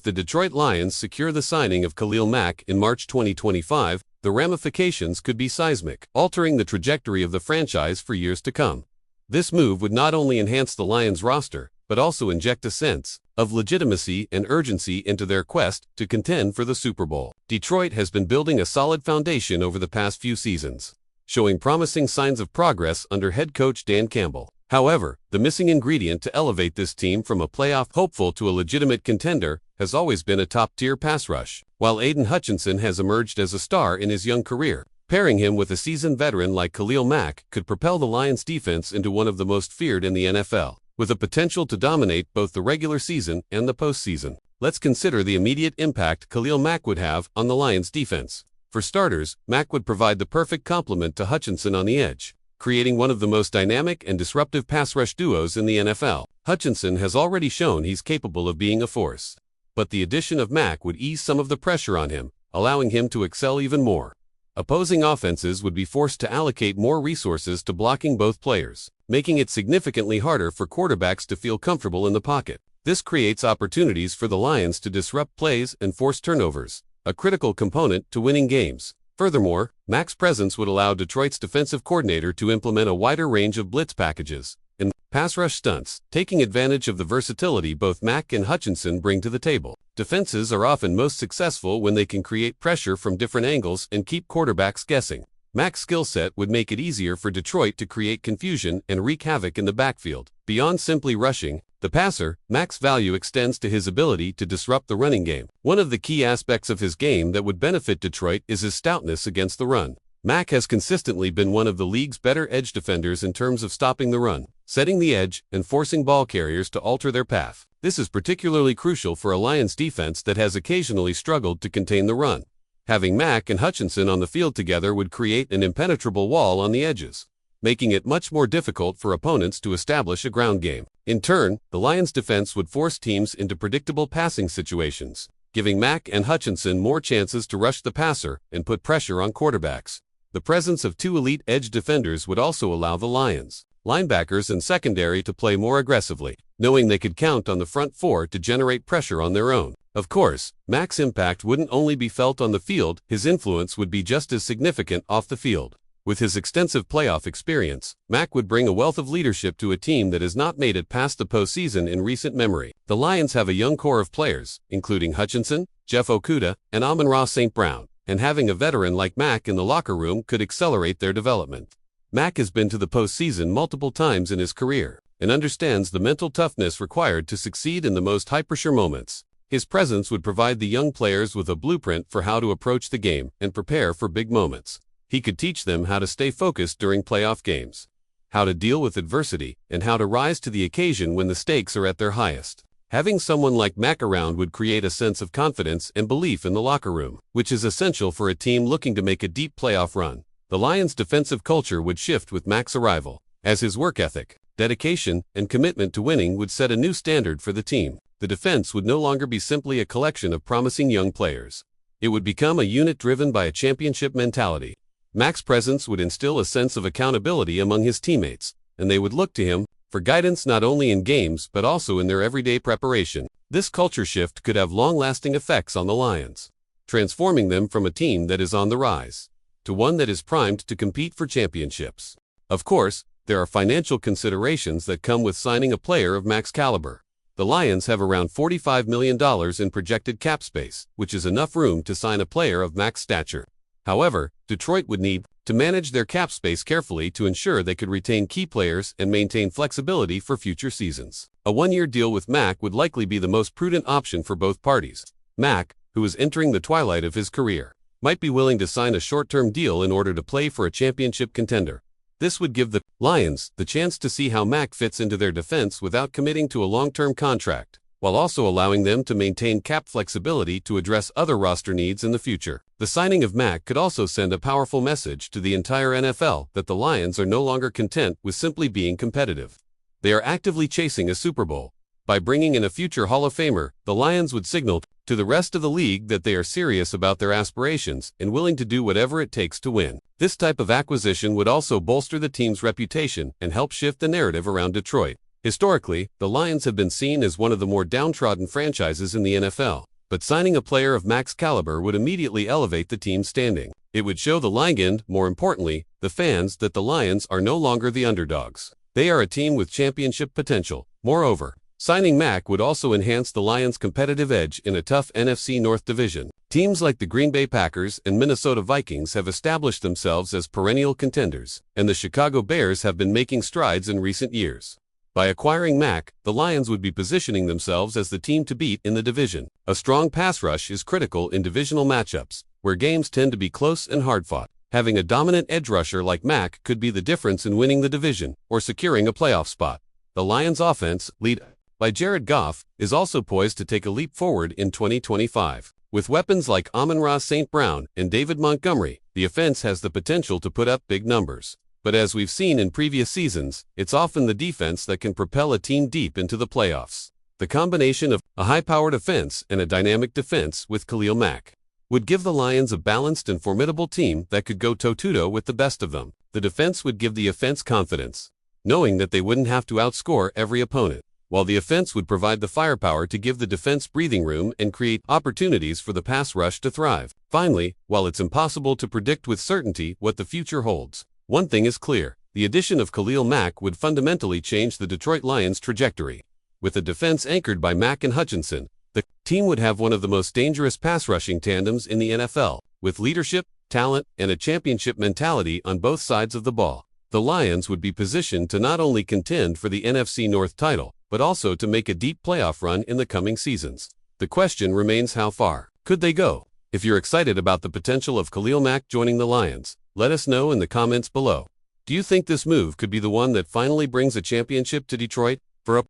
the Detroit Lions secure the signing of Khalil Mack in March 2025, the ramifications could be seismic, altering the trajectory of the franchise for years to come. This move would not only enhance the Lions roster, but also inject a sense of legitimacy and urgency into their quest to contend for the Super Bowl. Detroit has been building a solid foundation over the past few seasons, showing promising signs of progress under head coach Dan Campbell. However, the missing ingredient to elevate this team from a playoff hopeful to a legitimate contender has always been a top-tier pass rush. While Aiden Hutchinson has emerged as a star in his young career, pairing him with a seasoned veteran like Khalil Mack could propel the Lions' defense into one of the most feared in the NFL, with a potential to dominate both the regular season and the postseason. Let's consider the immediate impact Khalil Mack would have on the Lions' defense. For starters, Mack would provide the perfect complement to Hutchinson on the edge, creating one of the most dynamic and disruptive pass rush duos in the NFL. Hutchinson has already shown he's capable of being a force, but the addition of Mack would ease some of the pressure on him, allowing him to excel even more. Opposing offenses would be forced to allocate more resources to blocking both players, making it significantly harder for quarterbacks to feel comfortable in the pocket. This creates opportunities for the Lions to disrupt plays and force turnovers, a critical component to winning games. Furthermore, Mack's presence would allow Detroit's defensive coordinator to implement a wider range of blitz packages and pass rush stunts, taking advantage of the versatility both Mack and Hutchinson bring to the table. Defenses are often most successful when they can create pressure from different angles and keep quarterbacks guessing. Mack's skill set would make it easier for Detroit to create confusion and wreak havoc in the backfield. Beyond simply rushing the passer, Mack's value extends to his ability to disrupt the running game. One of the key aspects of his game that would benefit Detroit is his stoutness against the run. Mack has consistently been one of the league's better edge defenders in terms of stopping the run, setting the edge, and forcing ball carriers to alter their path. This is particularly crucial for a Lions defense that has occasionally struggled to contain the run. Having Mack and Hutchinson on the field together would create an impenetrable wall on the edges, making it much more difficult for opponents to establish a ground game. In turn, the Lions' defense would force teams into predictable passing situations, giving Mack and Hutchinson more chances to rush the passer and put pressure on quarterbacks. The presence of two elite edge defenders would also allow the Lions' linebackers and secondary to play more aggressively, knowing they could count on the front four to generate pressure on their own. Of course, Mack's impact wouldn't only be felt on the field, his influence would be just as significant off the field. With his extensive playoff experience, Mack would bring a wealth of leadership to a team that has not made it past the postseason in recent memory. The Lions have a young core of players, including Hutchinson, Jeff Okudah, and Amon-Ra St. Brown, and having a veteran like Mack in the locker room could accelerate their development. Mack has been to the postseason multiple times in his career and understands the mental toughness required to succeed in the most high-pressure moments. His presence would provide the young players with a blueprint for how to approach the game and prepare for big moments. He could teach them how to stay focused during playoff games, how to deal with adversity, and how to rise to the occasion when the stakes are at their highest. Having someone like Mack around would create a sense of confidence and belief in the locker room, which is essential for a team looking to make a deep playoff run. The Lions' defensive culture would shift with Mack's arrival, as his work ethic, dedication, and commitment to winning would set a new standard for the team. The defense would no longer be simply a collection of promising young players. It would become a unit driven by a championship mentality. Mack's presence would instill a sense of accountability among his teammates, and they would look to him for guidance not only in games but also in their everyday preparation. This culture shift could have long-lasting effects on the Lions, transforming them from a team that is on the rise to one that is primed to compete for championships. Of course, there are financial considerations that come with signing a player of Mack's caliber. The Lions have around $45 million in projected cap space, which is enough room to sign a player of Mack's stature. However, Detroit would need to manage their cap space carefully to ensure they could retain key players and maintain flexibility for future seasons. A one-year deal with Mack would likely be the most prudent option for both parties. Mack, who is entering the twilight of his career, might be willing to sign a short-term deal in order to play for a championship contender. This would give the Lions the chance to see how Mack fits into their defense without committing to a long-term contract, while also allowing them to maintain cap flexibility to address other roster needs in the future. The signing of Mack could also send a powerful message to the entire NFL that the Lions are no longer content with simply being competitive. They are actively chasing a Super Bowl. By bringing in a future Hall of Famer, the Lions would signal to the rest of the league that they are serious about their aspirations and willing to do whatever it takes to win. This type of acquisition would also bolster the team's reputation and help shift the narrative around Detroit. Historically, the Lions have been seen as one of the more downtrodden franchises in the NFL. but signing a player of Mack's caliber would immediately elevate the team's standing. It would show the league and, more importantly, the fans that the Lions are no longer the underdogs. They are a team with championship potential. Moreover, signing Mack would also enhance the Lions' competitive edge in a tough NFC North division. Teams like the Green Bay Packers and Minnesota Vikings have established themselves as perennial contenders, and the Chicago Bears have been making strides in recent years. By acquiring Mack, the Lions would be positioning themselves as the team to beat in the division. A strong pass rush is critical in divisional matchups, where games tend to be close and hard-fought. Having a dominant edge rusher like Mack could be the difference in winning the division or securing a playoff spot. The Lions' offense, led by Jared Goff, is also poised to take a leap forward in 2025. With weapons like Amon-Ra St. Brown and David Montgomery, the offense has the potential to put up big numbers. But as we've seen in previous seasons, it's often the defense that can propel a team deep into the playoffs. The combination of a high-powered offense and a dynamic defense with Khalil Mack would give the Lions a balanced and formidable team that could go toe-to-toe with the best of them. The defense would give the offense confidence, knowing that they wouldn't have to outscore every opponent, while the offense would provide the firepower to give the defense breathing room and create opportunities for the pass rush to thrive. Finally, while it's impossible to predict with certainty what the future holds, one thing is clear: the addition of Khalil Mack would fundamentally change the Detroit Lions' trajectory. With a defense anchored by Mack and Hutchinson, the team would have one of the most dangerous pass-rushing tandems in the NFL, with leadership, talent, and a championship mentality on both sides of the ball. The Lions would be positioned to not only contend for the NFC North title, but also to make a deep playoff run in the coming seasons. The question remains: how far could they go? If you're excited about the potential of Khalil Mack joining the Lions, let us know in the comments below. Do you think this move could be the one that finally brings a championship to Detroit? For